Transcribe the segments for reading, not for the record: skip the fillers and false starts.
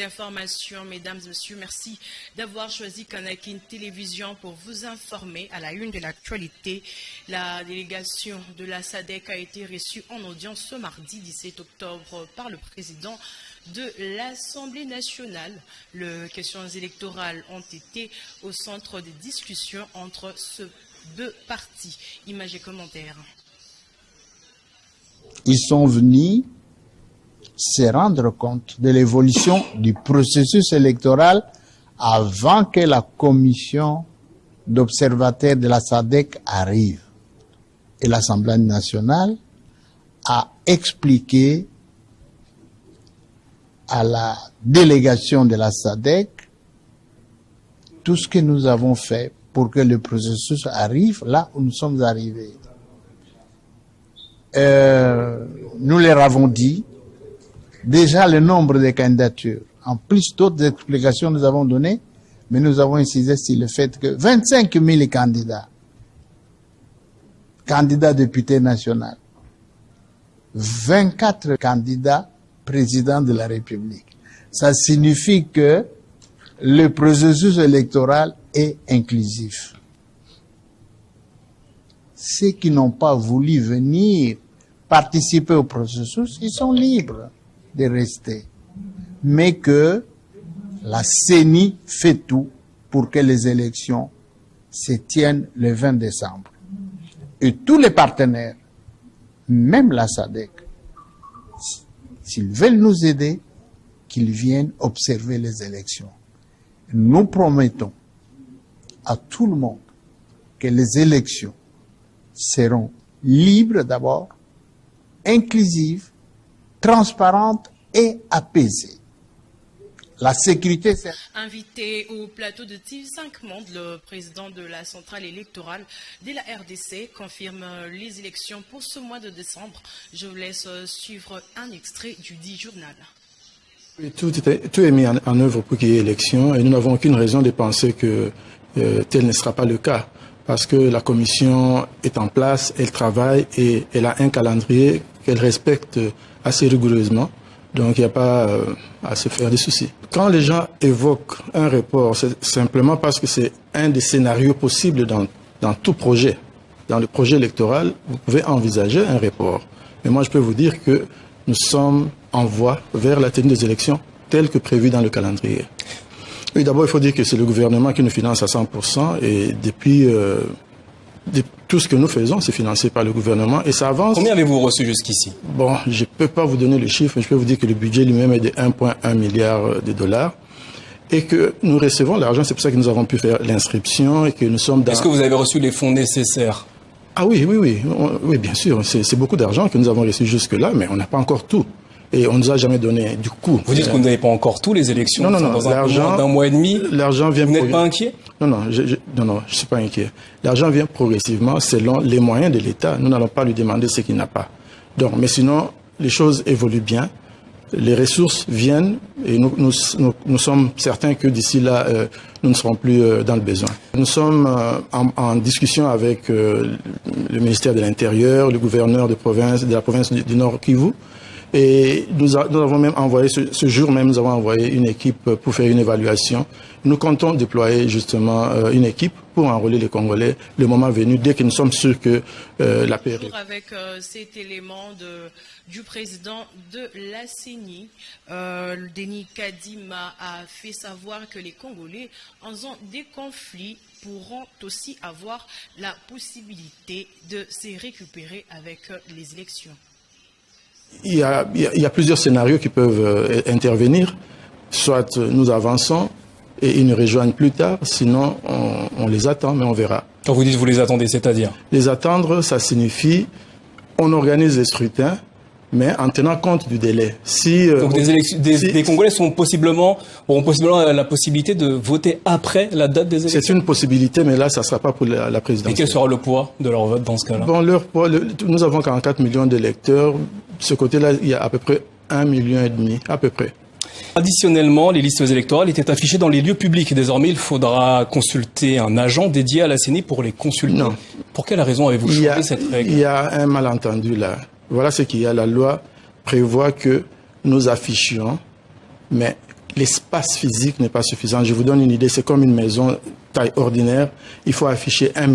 informations, mesdames et messieurs. Merci d'avoir choisi Kanakin Télévision pour vous informer à la une de l'actualité. La délégation de la SADC a été reçue en audience ce mardi 17 octobre par le président de l'Assemblée nationale. Les questions électorales ont été au centre des discussions entre ces deux partis. Images et commentaires. Ils sont venus se rendre compte de l'évolution du processus électoral avant que la commission d'observateurs de la SADC arrive. Et l'Assemblée nationale a expliqué à la délégation de la SADC tout ce que nous avons fait pour que le processus arrive là où nous sommes arrivés. Nous leur avons dit déjà le nombre de candidatures. En plus d'autres explications nous avons données, mais nous avons insisté sur le fait que 25 000 candidats députés nationaux, 24 candidats présidents de la République. Ça signifie que le processus électoral est inclusif. Ceux qui n'ont pas voulu venir participer au processus, ils sont libres de rester. Mais que la CENI fait tout pour que les élections se tiennent le 20 décembre. Et tous les partenaires, même la SADC, s'ils veulent nous aider, qu'ils viennent observer les élections. Nous promettons à tout le monde que les élections seront libres d'abord, inclusives, transparentes et apaisées. La sécurité... Invité au plateau de TV5 Monde, le président de la centrale électorale de la RDC confirme les élections pour ce mois de décembre. Je vous laisse suivre un extrait du dit journal. Tout est mis en œuvre pour qu'il y ait élection et nous n'avons aucune raison de penser que tel ne sera pas le cas. Parce que la commission est en place, elle travaille et elle a un calendrier qu'elle respecte assez rigoureusement. Donc il n'y a pas à se faire des soucis. Quand les gens évoquent un report, c'est simplement parce que c'est un des scénarios possibles dans tout projet. Dans le projet électoral, vous pouvez envisager un report. Mais moi je peux vous dire que nous sommes en voie vers la tenue des élections telle que prévue dans le calendrier. Oui, d'abord, il faut dire que c'est le gouvernement qui nous finance à 100% et depuis tout ce que nous faisons, c'est financé par le gouvernement et ça avance. Combien avez-vous reçu jusqu'ici? Bon, je ne peux pas vous donner le chiffre, mais je peux vous dire que le budget lui-même est de 1,1 milliard de dollars et que nous recevons l'argent, c'est pour ça que nous avons pu faire l'inscription et que nous sommes dans... Est-ce que vous avez reçu les fonds nécessaires? Ah oui, bien sûr, c'est beaucoup d'argent que nous avons reçu jusque-là, mais on n'a pas encore tout. Et on ne nous a jamais donné du coup. Vous dites que vous n'avez pas encore tout, les élections non, dans un peu moins d'un mois et demi. L'argent vient. Vous n'êtes pas inquiet? Non, je suis pas inquiet. L'argent vient progressivement selon les moyens de l'État. Nous n'allons pas lui demander ce qu'il n'a pas. Donc, mais sinon, les choses évoluent bien. Les ressources viennent et nous sommes certains que d'ici là, nous ne serons plus dans le besoin. Nous sommes en discussion avec le ministère de l'Intérieur, le gouverneur de la province du Nord Kivu. Et nous avons même envoyé, ce jour même, nous avons envoyé une équipe pour faire une évaluation. Nous comptons déployer justement une équipe pour enrôler les Congolais le moment venu, dès que nous sommes sûrs que la paix... Avec cet élément du président de la CENI, Denis Kadima a fait savoir que les Congolais, en faisant des conflits, pourront aussi avoir la possibilité de se récupérer avec les élections. Il y a plusieurs scénarios qui peuvent intervenir. Soit nous avançons et ils nous rejoignent plus tard, sinon on les attend, mais on verra. Quand vous dites vous les attendez, c'est-à-dire? Les attendre, ça signifie on organise les scrutins, mais en tenant compte du délai. Donc des Congolais auront possiblement la possibilité de voter après la date des élections? C'est une possibilité, mais là, ça ne sera pas pour la présidentielle. Et quel sera le poids de leur vote dans ce cas-là? Bon, leur poids, nous avons 44 millions d'électeurs. De ce côté-là, il y a à peu près 1,5 million, à peu près. Additionnellement, les listes électorales étaient affichées dans les lieux publics. Désormais, il faudra consulter un agent dédié à la CENI pour les consulter. Non. Pour quelle raison avez-vous changé cette règle? Il y a un malentendu là. Voilà ce qu'il y a. La loi prévoit que nous affichions, mais l'espace physique n'est pas suffisant. Je vous donne une idée, c'est comme une maison taille ordinaire, il faut afficher 1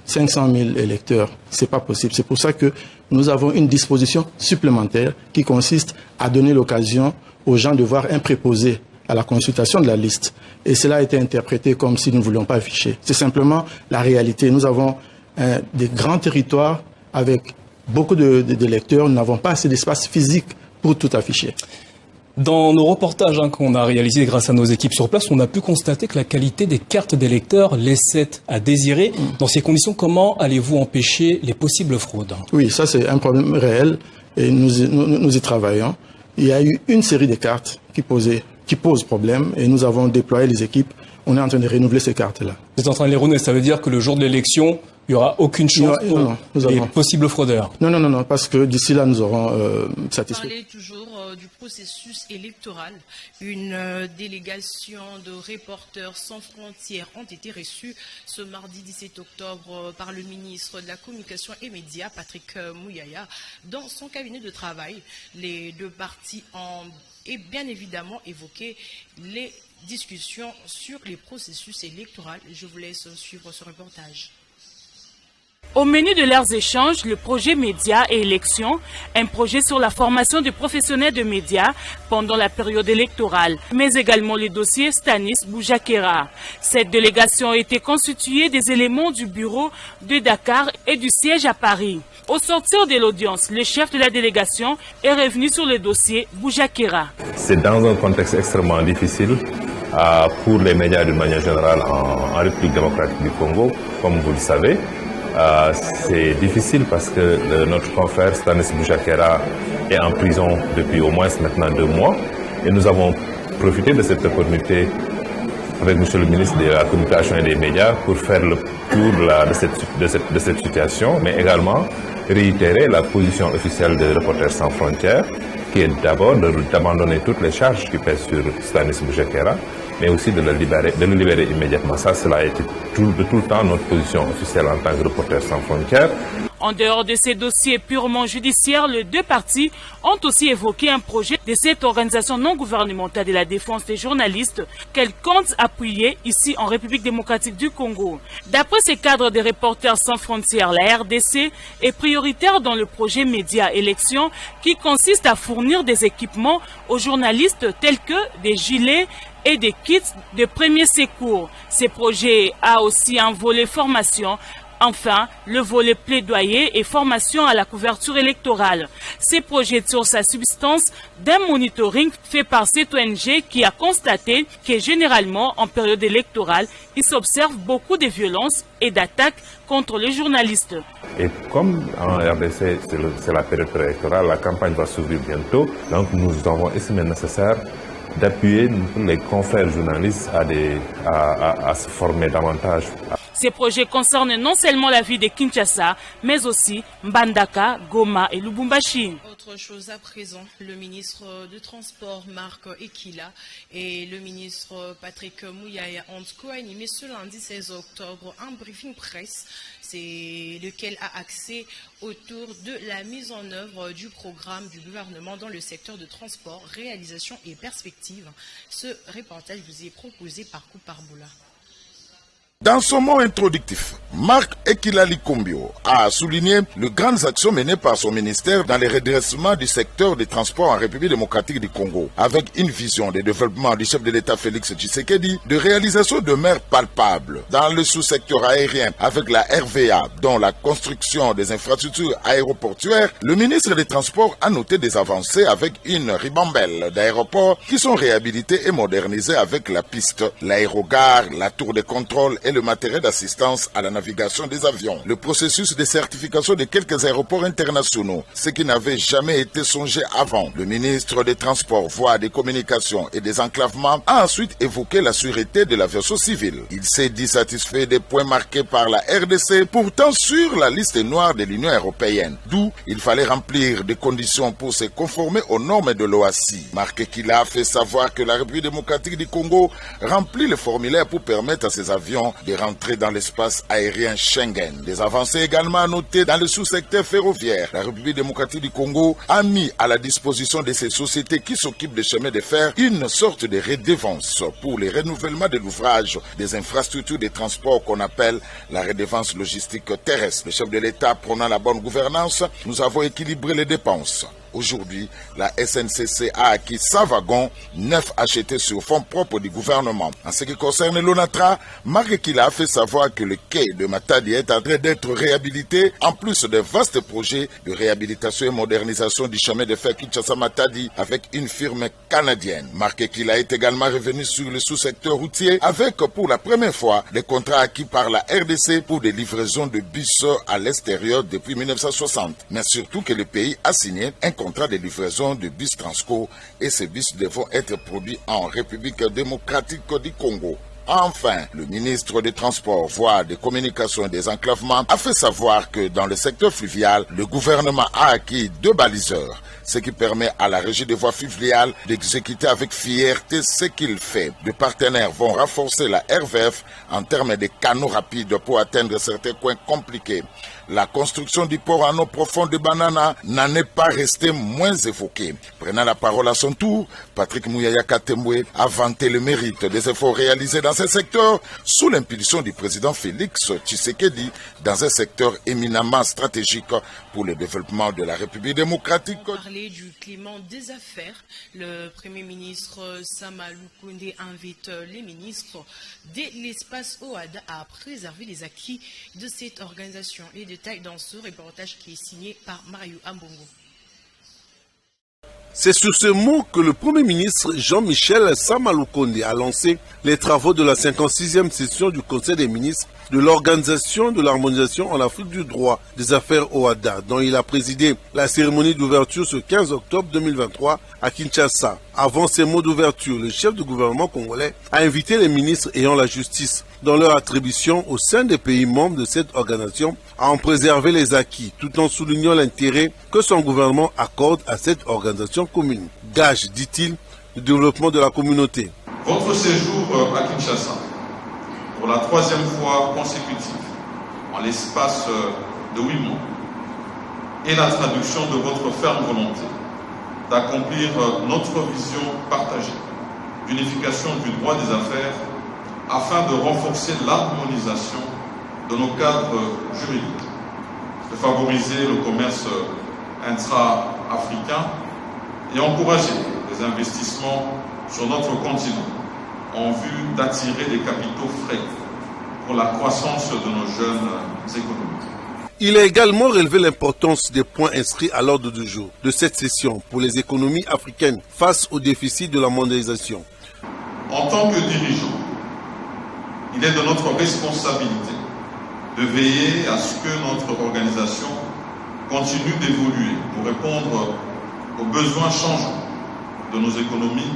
500 000 électeurs. C'est pas possible. C'est pour ça que nous avons une disposition supplémentaire qui consiste à donner l'occasion aux gens de voir un préposé à la consultation de la liste. Et cela a été interprété comme si nous ne voulions pas afficher. C'est simplement la réalité. Nous avons des grands territoires avec beaucoup d'électeurs. Nous n'avons pas assez d'espace physique pour tout afficher. Dans nos reportages qu'on a réalisés grâce à nos équipes sur place, on a pu constater que la qualité des cartes d'électeurs laissait à désirer. Dans ces conditions, comment allez-vous empêcher les possibles fraudes? Oui, ça c'est un problème réel et nous y travaillons. Il y a eu une série de cartes qui posent problème et nous avons déployé les équipes. On est en train de renouveler ces cartes-là. Vous êtes en train de les renouveler, ça veut dire que le jour de l'élection, il n'y aura aucune chance pour les possibles fraudeurs? Non, parce que d'ici là, nous aurons satisfait. Parlez toujours du processus électoral. Une délégation de Reporters sans frontières ont été reçus ce mardi 17 octobre par le ministre de la Communication et Médias, Patrick Mouyaya, dans son cabinet de travail. Les deux parties ont bien évidemment évoqué les discussions sur les processus électoraux. Je vous laisse suivre ce reportage. Au menu de leurs échanges, le projet Médias et élections, un projet sur la formation des professionnels de médias pendant la période électorale, mais également le dossier Stanis Boujakera. Cette délégation a été constituée des éléments du bureau de Dakar et du siège à Paris. Au sortir de l'audience, le chef de la délégation est revenu sur le dossier Boujakera. C'est dans un contexte extrêmement difficile pour les médias d'une manière générale en République démocratique du Congo, comme vous le savez. C'est difficile parce que notre confrère Stanis Boujakera est en prison depuis au moins maintenant 2 mois et nous avons profité de cette opportunité avec M. le ministre de la Communication et des Médias pour faire le tour de cette situation, mais également réitérer la position officielle de Reporters sans frontières, qui est d'abord d'abandonner toutes les charges qui pèsent sur Stanis Boujakera, mais aussi de le libérer immédiatement. Cela a été de tout le temps notre position officielle en tant que Reporters sans frontières. En dehors de ces dossiers purement judiciaires, les deux parties ont aussi évoqué un projet de cette organisation non gouvernementale de la défense des journalistes qu'elle compte appuyer ici en République démocratique du Congo. D'après ces cadres des Reporters sans frontières, la RDC est prioritaire dans le projet Médias Élections qui consiste à fournir des équipements aux journalistes tels que des gilets et des kits de premiers secours. Ce projet a aussi un volet formation. Enfin, le volet plaidoyer et formation à la couverture électorale. Ces projets sur sa substance d'un monitoring fait par cette ONG qui a constaté que généralement en période électorale, il s'observe beaucoup de violences et d'attaques contre les journalistes. Et comme en RDC, c'est la période électorale, la campagne va s'ouvrir bientôt, donc nous avons estimé nécessaire d'appuyer les confrères journalistes à se former davantage. Ces projets concernent non seulement la vie de Kinshasa, mais aussi Mbandaka, Goma et Lubumbashi. Autre chose à présent, le ministre du Transport, Marc Ekila, et le ministre Patrick Mouyaya ont co-animé ce lundi 16 octobre un briefing presse, c'est lequel a axé autour de la mise en œuvre du programme du gouvernement dans le secteur de transport, réalisation et perspective. Ce reportage vous est proposé par Kouparboula. Dans son mot introductif, Marc Ekilali Kombio a souligné les grandes actions menées par son ministère dans le redressement du secteur des transports en République démocratique du Congo, avec une vision de développement du chef de l'État Félix Tshisekedi, de réalisation de mers palpables dans le sous-secteur aérien avec la RVA, dont la construction des infrastructures aéroportuaires. Le ministre des Transports a noté des avancées avec une ribambelle d'aéroports qui sont réhabilités et modernisés avec la piste, l'aérogare, la tour de contrôle et le matériel d'assistance à la navigation des avions. Le processus de certification de quelques aéroports internationaux, ce qui n'avait jamais été songé avant. Le ministre des Transports, Voies, des Communications et des Enclavements a ensuite évoqué la sûreté de l'aviation civile. Il s'est dit satisfait des points marqués par la RDC, pourtant sur la liste noire de l'Union européenne, d'où il fallait remplir des conditions pour se conformer aux normes de l'OACI. Marc Ekila a fait savoir que la République démocratique du Congo remplit le formulaire pour permettre à ses avions de rentrer dans l'espace aérien Schengen. Des avancées également à noter dans le sous-secteur ferroviaire. La République démocratique du Congo a mis à la disposition de ces sociétés qui s'occupent des chemins de fer une sorte de redevance pour les renouvellements de l'ouvrage des infrastructures de transport qu'on appelle la redevance logistique terrestre. Le chef de l'État prônant la bonne gouvernance, nous avons équilibré les dépenses. Aujourd'hui, la SNCC a acquis 100 wagons, 9 achetés sur fonds propres du gouvernement. En ce qui concerne l'ONATRA, Marc Kila a fait savoir que le quai de Matadi est en train d'être réhabilité, en plus de vastes projets de réhabilitation et modernisation du chemin de fer Kinshasa-Matadi avec une firme canadienne. Marc Kila est également revenu sur le sous-secteur routier avec, pour la première fois, des contrats acquis par la RDC pour des livraisons de bus à l'extérieur depuis 1960. Mais surtout que le pays a signé un contrat de livraison de bus Transco et ces bus devront être produits en République démocratique du Congo. Enfin, le ministre des Transports, voies des communications et des enclavements a fait savoir que dans le secteur fluvial, le gouvernement a acquis 2 baliseurs, ce qui permet à la régie des voies fluviales d'exécuter avec fierté ce qu'il fait. Les partenaires vont renforcer la RVF en termes de canaux rapides pour atteindre certains coins compliqués. La construction du port en eau profonde de Banana n'en est pas restée moins évoquée. Prenant la parole à son tour, Patrick Mouyaya Katembwe a vanté le mérite des efforts réalisés dans ce secteur sous l'impulsion du président Félix Tshisekedi dans un secteur éminemment stratégique pour le développement de la République démocratique. Parler du climat des affaires, le Premier ministre Sama Lukonde invite les ministres de l'espace OHADA à préserver les acquis de cette organisation. Les détails dans ce reportage qui est signé par Mario Ambongo. C'est sur ce mot que le Premier ministre Jean-Michel Sama Lukonde a lancé les travaux de la 56e session du Conseil des ministres de l'Organisation de l'harmonisation en Afrique du droit des affaires OHADA, dont il a présidé la cérémonie d'ouverture ce 15 octobre 2023 à Kinshasa. Avant ces mots d'ouverture, le chef du gouvernement congolais a invité les ministres ayant la justice dans leur attribution au sein des pays membres de cette organisation à en préserver les acquis, tout en soulignant l'intérêt que son gouvernement accorde à cette organisation commune. Gage, dit-il, du développement de la communauté. Votre séjour à Kinshasa, pour la 3e fois consécutive, en l'espace de 8 mois, est la traduction de votre ferme volonté d'accomplir notre vision partagée d'unification du droit des affaires afin de renforcer l'harmonisation de nos cadres juridiques, de favoriser le commerce intra-africain et encourager les investissements sur notre continent en vue d'attirer des capitaux frais pour la croissance de nos jeunes économies. Il a également relevé l'importance des points inscrits à l'ordre du jour de cette session pour les économies africaines face au déficit de la mondialisation. En tant que dirigeant, il est de notre responsabilité de veiller à ce que notre organisation continue d'évoluer pour répondre aux besoins changeants de nos économies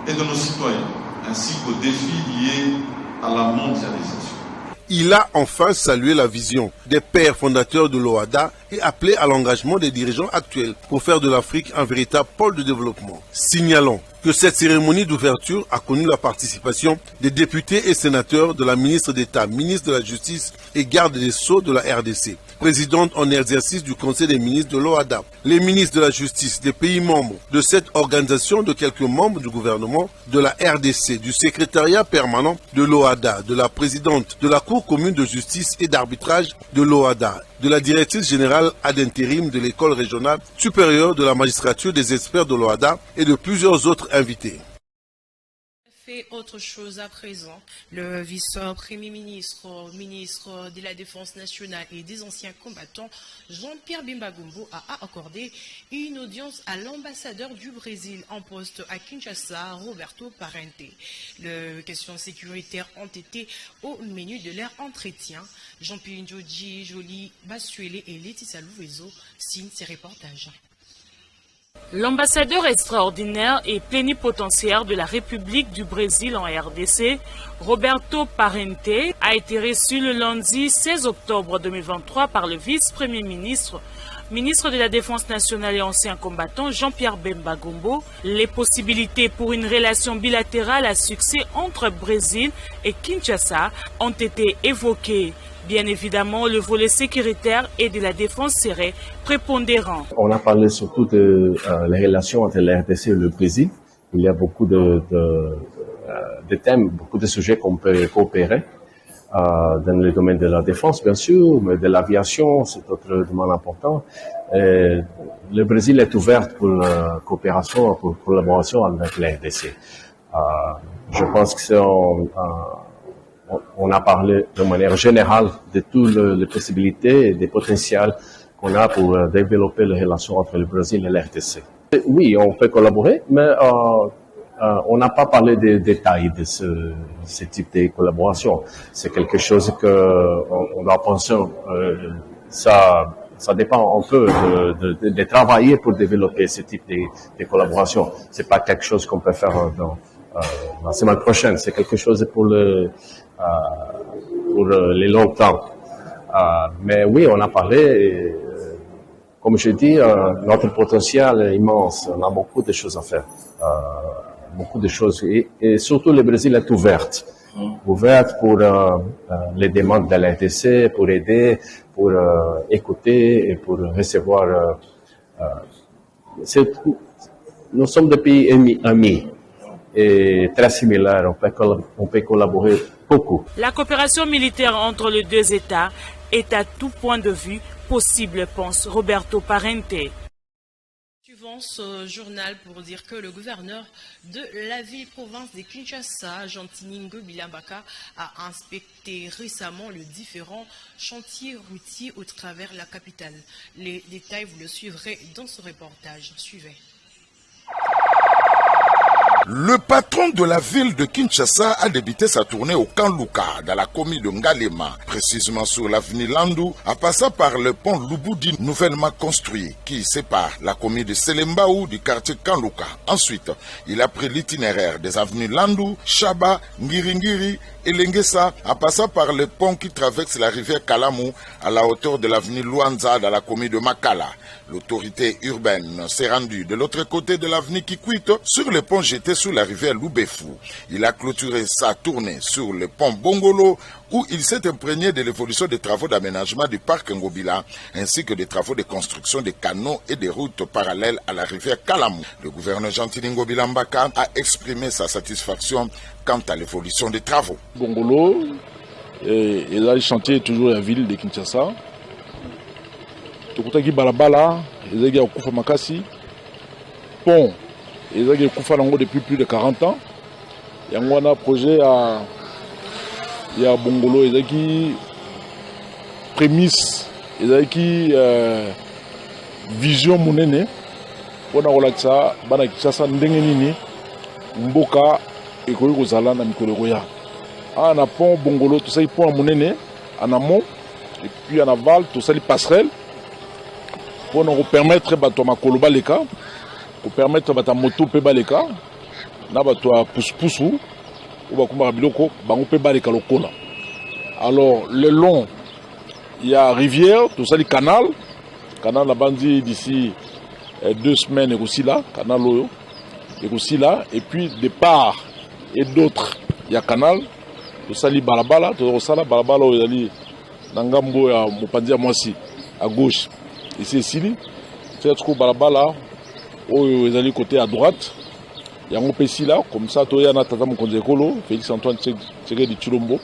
et de nos citoyens, ainsi qu'aux défis liés à la mondialisation. Il a enfin salué la vision des pères fondateurs de l'OHADA et appelé à l'engagement des dirigeants actuels pour faire de l'Afrique un véritable pôle de développement. Signalons que cette cérémonie d'ouverture a connu la participation des députés et sénateurs de la ministre d'État, ministre de la Justice et garde des Sceaux de la RDC, présidente en exercice du Conseil des ministres de l'OHADA, les ministres de la Justice des pays membres de cette organisation, de quelques membres du gouvernement, de la RDC, du secrétariat permanent de l'OHADA, de la présidente de la Cour commune de justice et d'arbitrage de l'OHADA, de la directrice générale ad intérim de l'école régionale supérieure de la magistrature des experts de l'OHADA et de plusieurs autres invités. Autre chose à présent, le vice-premier ministre, ministre de la Défense nationale et des anciens combattants, Jean-Pierre Bemba Gombo, a accordé une audience à l'ambassadeur du Brésil en poste à Kinshasa, Roberto Parente. Les questions sécuritaires ont été au menu de leur entretien. Jean-Pierre Ndjodji, Jolie Bassuele et Laetitia Louvezo signent ces reportages. L'ambassadeur extraordinaire et plénipotentiaire de la République du Brésil en RDC, Roberto Parente, a été reçu le lundi 16 octobre 2023 par le vice-premier ministre, Ministre de la Défense nationale et ancien combattant Jean-Pierre Bemba Gombo, les possibilités pour une relation bilatérale à succès entre Brésil et Kinshasa ont été évoquées. Bien évidemment, le volet sécuritaire et de la défense serait prépondérant. On a parlé surtout de les relations entre la RDC et le Brésil. Il y a beaucoup de thèmes, beaucoup de sujets qu'on peut coopérer dans le domaine de la défense, bien sûr, mais de l'aviation, c'est autre domaine important. Et le Brésil est ouvert pour la coopération, pour la collaboration avec la RDC. Je pense que on a parlé de manière générale de toutes les possibilités et des potentiels qu'on a pour développer les relations entre le Brésil et la RDC. Oui, on peut collaborer, mais on n'a pas parlé des détails de ce type de collaboration. C'est quelque chose on doit penser. Ça dépend un peu de travailler pour développer ce type de collaboration. C'est pas quelque chose qu'on peut faire dans la semaine prochaine. C'est quelque chose pour les longtemps. Mais oui, on a parlé. Comme je dis, notre potentiel est immense. On a beaucoup de choses à faire. Beaucoup de choses. Et surtout, le Brésil est ouverte pour les demandes de la RDC, pour aider, pour écouter et pour recevoir. Nous sommes des pays amis et très similaires. On peut collaborer beaucoup. La coopération militaire entre les deux États est à tout point de vue possible, pense Roberto Parente. Suivons ce journal pour dire que le gouverneur de la ville-province de Kinshasa, Jean-Tiningo Bilambaka, a inspecté récemment les différents chantiers routiers au travers la capitale. Les détails, vous le suivrez dans ce reportage. Suivez. Le patron de la ville de Kinshasa a débuté sa tournée au Kanluka, dans la commune de Ngalema, précisément sur l'avenue Landou, en passant par le pont Lubudi nouvellement construit, qui sépare la commune de Selembaou du quartier Kanluka. Ensuite, il a pris l'itinéraire des avenues Landou, Chaba, Ngiringiri et Lengesa, en passant par le pont qui traverse la rivière Kalamou, à la hauteur de l'avenue Luanza, dans la commune de Makala. L'autorité urbaine s'est rendue de l'autre côté de l'avenue Kikwit, sur le pont jeté sur la rivière Loubefou. Il a clôturé sa tournée sur le pont Bongolo, où il s'est imprégné de l'évolution des travaux d'aménagement du parc Ngobila, ainsi que des travaux de construction des canaux et des routes parallèles à la rivière Kalamou. Le gouverneur Jean-Tiningo Bilambaka a exprimé sa satisfaction quant à l'évolution des travaux. Bongolo, et là le chantier est toujours la ville de Kinshasa. Tokutaki balabala, ezaki okufa makasi. Pont, ezaki okufa nango depuis plus de 40 ans. Yango wana projet ya Bongolo ezaki prémisse, ezaki vision monene pona kolakisa bana Kinshasa ndenge nini mboka ekoki kozala na mikolo koya. Na pont Bongolo tosali pont monene en amont et puis en aval tosali passerelle pour nous permettre bato makolo baleka, pour permettre bata moto pe baleka, na bato pousse-pousse ou bakuma biloko bango pe baleka lokola. Alors le long il y a rivière, tout ça le canal la bandi d'ici 2 semaines et aussi là, canal oyo et aussi là, et puis de part et d'autres il y a canal, tout ça li balabala, tout ça la balabala oyo ali nangambo ya mopanzi ya mwasi à gauche. Ici, c'est ce balabala où ils allaient côté à droite. Il y a un petit là, comme ça, il y a un tata Mkonzekolo, Félix Antoine Tshisekedi Tshilombo.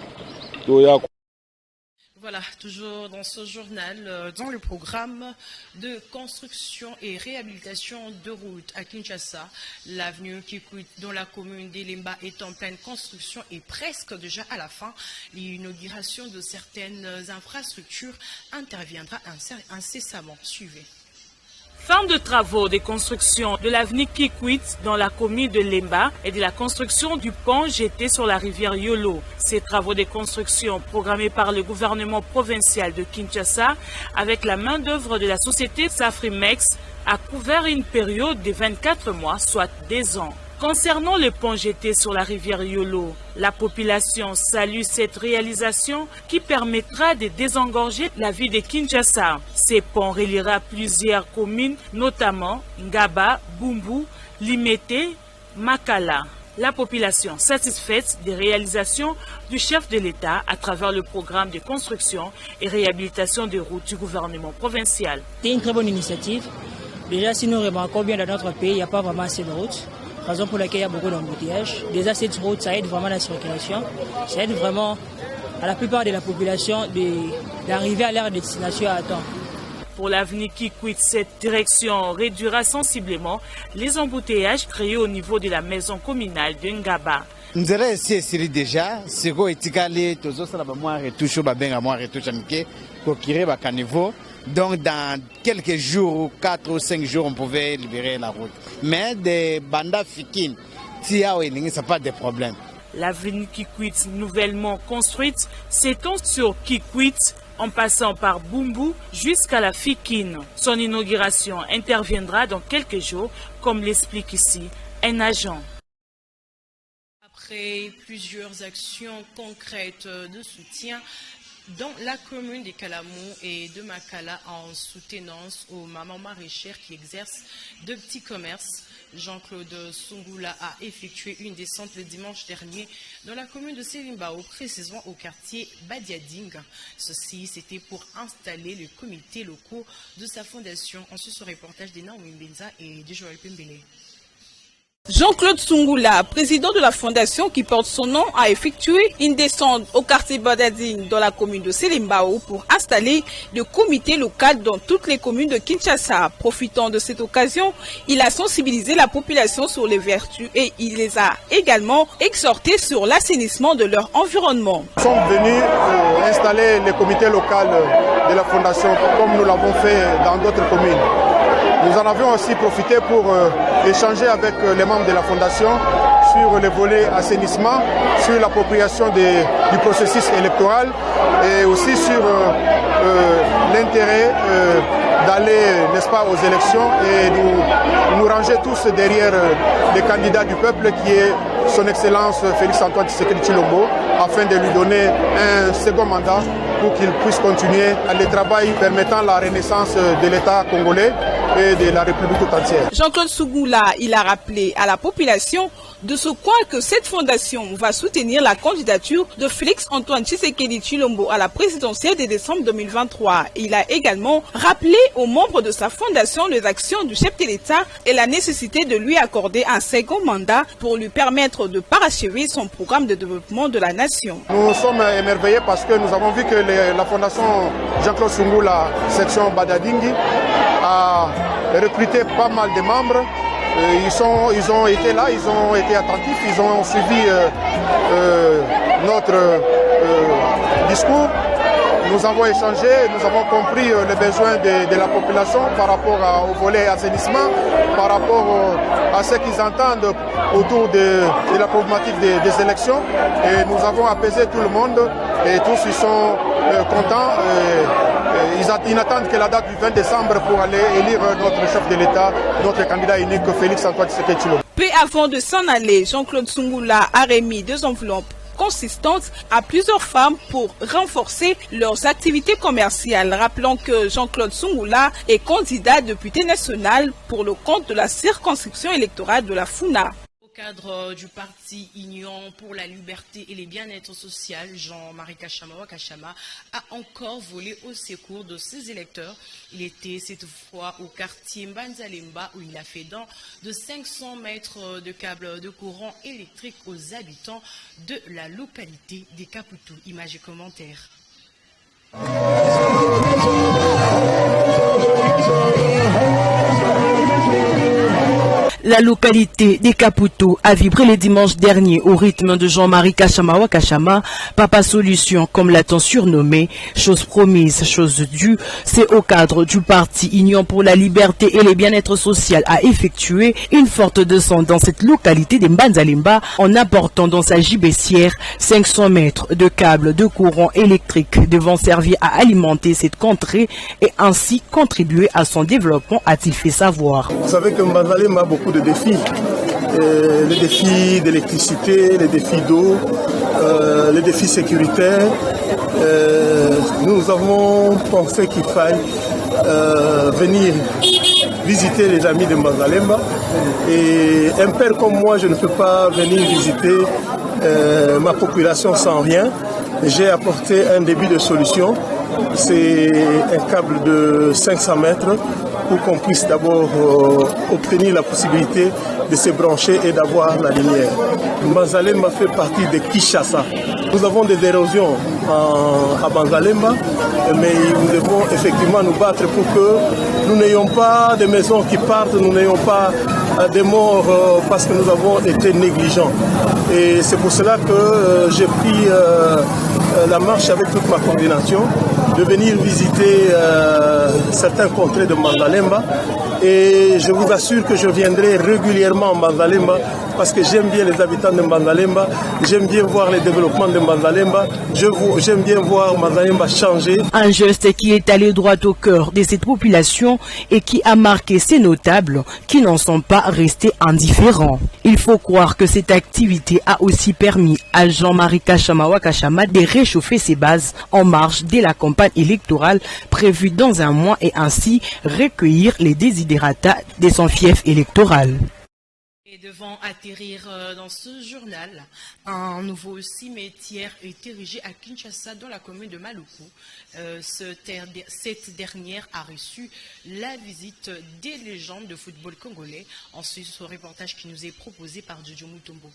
Voilà, toujours dans ce journal, dans le programme de construction et réhabilitation de routes à Kinshasa, l'avenue Kikwit dans la commune d'Elemba est en pleine construction et presque déjà à la fin. L'inauguration de certaines infrastructures interviendra incessamment. Suivez. Fin de travaux de construction de l'avenue Kikwit dans la commune de Lemba et de la construction du pont jeté sur la rivière Yolo. Ces travaux de construction programmés par le gouvernement provincial de Kinshasa avec la main-d'œuvre de la société Safrimex a couvert une période de 24 mois, soit 2 ans. Concernant le pont jeté sur la rivière Yolo, la population salue cette réalisation qui permettra de désengorger la ville de Kinshasa. Ces ponts reliera plusieurs communes, notamment Ngaba, Bumbu, Limete, Makala. La population satisfaite des réalisations du chef de l'État à travers le programme de construction et réhabilitation des routes du gouvernement provincial. C'est une très bonne initiative. Déjà, si nous remarquons bien dans notre pays, il n'y a pas vraiment assez de routes. Raison pour laquelle il y a beaucoup d'embouteillages. Déjà, cette route, ça aide vraiment la circulation. Ça aide vraiment à la plupart de la population d'arriver à leur destination à temps. Pour l'avenir qui quitte cette direction, réduira sensiblement les embouteillages créés au niveau de la maison communale de Ngaba. Nous avons essayé déjà, c'est quoi étiqueté, tous les autres, moi retouche, moi retouche, pour qu'il caniveau. Donc dans quelques jours, 4 ou 5 jours, on pouvait libérer la route. Mais des bandas fikines, s'il y a pas de problème. L'avenue Kikwit nouvellement construite s'étend sur Kikwit en passant par Bumbu jusqu'à la Fikine. Son inauguration interviendra dans quelques jours, comme l'explique ici un agent. Après plusieurs actions concrètes de soutien dans la commune de Kalamou et de Makala en soutenance aux mamans maraîchères qui exercent de petits commerces, Jean-Claude Sungula a effectué une descente le dimanche dernier dans la commune de Selimbao, précisément au quartier Badiading. Ceci, c'était pour installer le comité local de sa fondation. Ensuite, ce reportage de Naomi Mbenza et de Joël Pembele. Jean-Claude Sungula, président de la fondation qui porte son nom, a effectué une descente au quartier Badadine dans la commune de Selimbao pour installer le comité local dans toutes les communes de Kinshasa. Profitant de cette occasion, il a sensibilisé la population sur les vertus et il les a également exhortés sur l'assainissement de leur environnement. Nous sommes venus installer le comité local de la fondation comme nous l'avons fait dans d'autres communes. Nous en avions aussi profité pour échanger avec les membres de la fondation sur le volet assainissement, sur l'appropriation du processus électoral et aussi sur l'intérêt d'aller, n'est-ce pas, aux élections et nous ranger tous derrière les candidats du peuple qui est son Excellence Félix Antoine Tshisekedi Tshilombo afin de lui donner un second mandat pour qu'il puisse continuer le travail permettant la renaissance de l'État congolais et de la République tout entière. Jean-Claude Sungula, il a rappelé à la population de ce coin que cette fondation va soutenir la candidature de Félix Antoine Tshisekedi Tshilombo à la présidentielle de décembre 2023. Il a également rappelé aux membres de sa fondation les actions du chef de l'État et la nécessité de lui accorder un second mandat pour lui permettre de parachever son programme de développement de la nation. Nous sommes émerveillés parce que nous avons vu que la fondation Jean-Claude Sungula, section Badadingi, a recruté pas mal de membres. Ils ont été là, ils ont été attentifs, ils ont suivi notre discours. Nous avons échangé, nous avons compris les besoins de la population par rapport au volet assainissement, par rapport à ce qu'ils entendent autour de la problématique des élections. Et nous avons apaisé tout le monde et tous ils sont contents. Ils n'attendent que la date du 20 décembre pour aller élire notre chef de l'État, notre candidat unique, Félix Antoine Tshisekedi Tshilombo. Peu avant de s'en aller, Jean-Claude Sungula a remis 2 enveloppes consistantes à plusieurs femmes pour renforcer leurs activités commerciales. Rappelons que Jean-Claude Sungula est candidat député national pour le compte de la circonscription électorale de la Funa. Au cadre du parti Union pour la liberté et le bien-être social, Jean-Marie Kachama a encore volé au secours de ses électeurs. Il était cette fois au quartier Mbanzalemba où il a fait don de 500 mètres de câbles de courant électrique aux habitants de la localité des Caputo. Images et commentaires. La localité des Caputo a vibré le dimanche dernier au rythme de Jean-Marie Kachama, Papa Solution, comme l'a-t-on surnommé, chose promise, chose due. C'est au cadre du parti Union pour la liberté et le bien-être social a effectué une forte descente dans cette localité de Mbanzalemba en apportant dans sa gibecière 500 mètres de câbles de courant électrique devant servir à alimenter cette contrée et ainsi contribuer à son développement, a-t-il fait savoir. Vous savez que Mbanzalemba a beaucoup de défis. les défis d'électricité, les défis d'eau, les défis sécuritaires. Nous avons pensé qu'il faille venir visiter les amis de Mbanzalemba. Et un père comme moi, je ne peux pas venir visiter ma population sans rien. J'ai apporté un début de solution. C'est un câble de 500 mètres pour qu'on puisse d'abord obtenir la possibilité de se brancher et d'avoir la lumière. Mbanzalemba fait partie de Kinshasa. Nous avons des érosions à Mbanzalemba, mais nous devons effectivement nous battre pour que nous n'ayons pas de maisons qui partent, nous n'ayons pas des morts parce que nous avons été négligents. Et c'est pour cela que j'ai pris la marche avec toute ma coordination de venir visiter certains contrées de Mbanzalemba. Et je vous assure que je viendrai régulièrement en Mbanzalemba parce que j'aime bien les habitants de Mbanzalemba, j'aime bien voir les développements de Mbanzalemba, j'aime bien voir Mbanzalemba changer. Un geste qui est allé droit au cœur de cette population et qui a marqué ces notables qui n'en sont pas restés indifférents. Il faut croire que cette activité a aussi permis à Jean-Marie Kachama Wakachama de réchauffer ses bases en marge de la campagne électorale prévue dans un mois et ainsi recueillir les desiderata de son fief électoral. Et devant atterrir dans ce journal, un nouveau cimetière est érigé à Kinshasa dans la commune de Maluku. Cette dernière a reçu la visite des légendes de football congolais. Ensuite, ce reportage qui nous est proposé par Jojo Mutombo.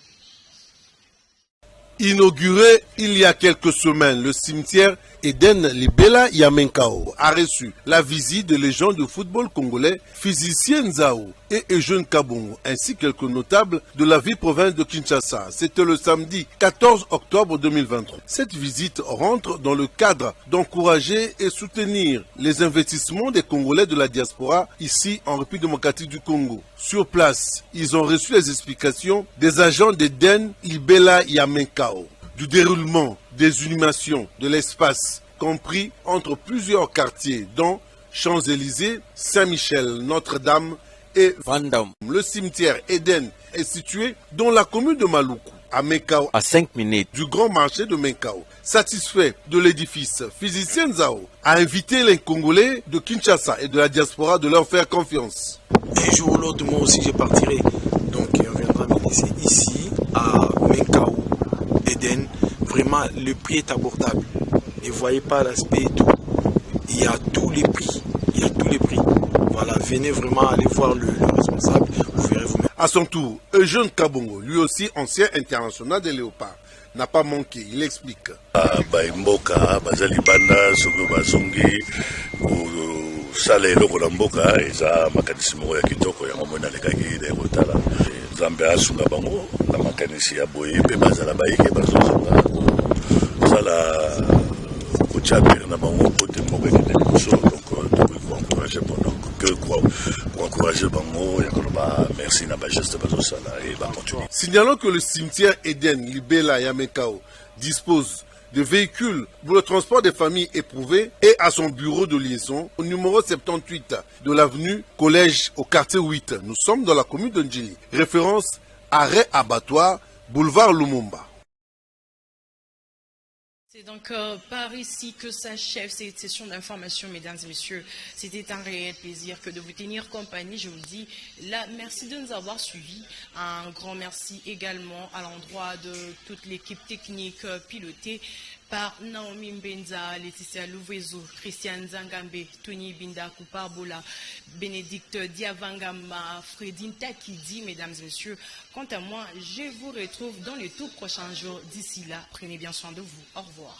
Inauguré il y a quelques semaines, le cimetière Eden Libela Yamenkao a reçu la visite de légendes de football congolais Physicien Nzao et Eugène Kabongo, ainsi que quelques notables de la ville-province de Kinshasa. C'était le samedi 14 octobre 2023. Cette visite rentre dans le cadre d'encourager et soutenir les investissements des Congolais de la diaspora ici en République démocratique du Congo. Sur place, ils ont reçu les explications des agents d'Eden Libela Yamenkao, du déroulement des inhumations de l'espace compris entre plusieurs quartiers dont Champs-Élysées, Saint-Michel, Notre-Dame et Vandam. Le cimetière Eden est situé dans la commune de Maluku, à Menkao, à 5 minutes du grand marché de Menkao. Satisfait de l'édifice, Physicien Nzao a invité les Congolais de Kinshasa et de la diaspora de leur faire confiance. Un jour ou l'autre, moi aussi je partirai. Donc on viendra me laisser ici, à Menkao, Eden. Vraiment, le prix est abordable. Ne voyez pas l'aspect et tout. Il y a tous les prix. Il y a tous les prix. Voilà, venez vraiment aller voir le responsable. Vous verrez vous-même. À son tour, Eugène Kabongo, lui aussi ancien international des Léopards, n'a pas manqué. Il explique. Baimboka, bazalibanda, soko bazongi, salelo kolamboka, eza makanisi moko ya kitoko ya momona lekaki de rotala. Zambe asunga bango, la makanisi ya boye pe bazala baike bazozanga. Sala kochaper na bango kote moko ekende liboso, donc encourager pendant que pour encourager bango ya koloba merci na ba geste bazosala et ba continuer. Signalons que le cimetière Eden Libela Yamenkao dispose de véhicules pour le transport des familles éprouvées et à son bureau de liaison au numéro 78 de l'avenue Collège au quartier 8. Nous sommes dans la commune de Ndjili. Référence arrêt abattoir, boulevard Lumumba. C'est donc par ici que s'achève cette session d'information, mesdames et messieurs. C'était un réel plaisir que de vous tenir compagnie. Je vous dis merci de nous avoir suivis. Un grand merci également à l'endroit de toute l'équipe technique pilotée par Naomi Mbenza, Laetitia Louvezo, Christiane Zangambe, Tony Binda Kouparbola, Bénédicte Diavangama, Fredine Takidi, mesdames et messieurs. Quant à moi, je vous retrouve dans les tout prochains jours. D'ici là, prenez bien soin de vous. Au revoir.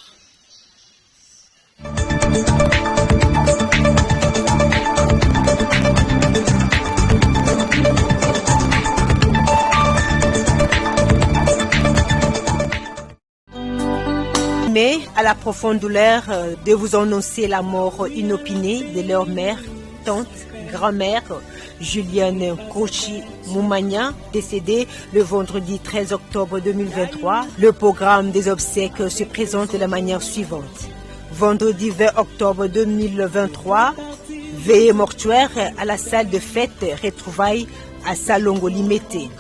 Mais à la profonde douleur de vous annoncer la mort inopinée de leur mère, tante, grand-mère, Juliane Kouchi Moumania, décédée le vendredi 13 octobre 2023. Le programme des obsèques se présente de la manière suivante. Vendredi 20 octobre 2023, veillée mortuaire à la salle de fête retrouvailles à Salongo Limité.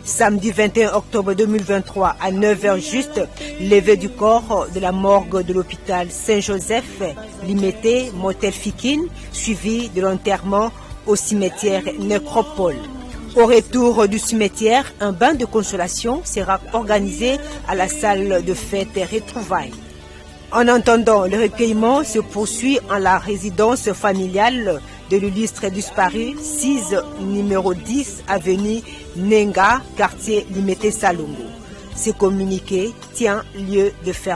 Samedi 21 octobre 2023 à 9h juste, levée du corps de la morgue de l'hôpital Saint-Joseph, Limité, Motel Fikine, suivi de l'enterrement au cimetière Nécropole. Au retour du cimetière, un bain de consolation sera organisé à la salle de fête Retrouvailles. En attendant, le recueillement se poursuit en la résidence familiale de l'illustre disparu, 6 numéro 10 avenue Nenga, quartier Limité Salongo. Ce communiqué tient lieu de faire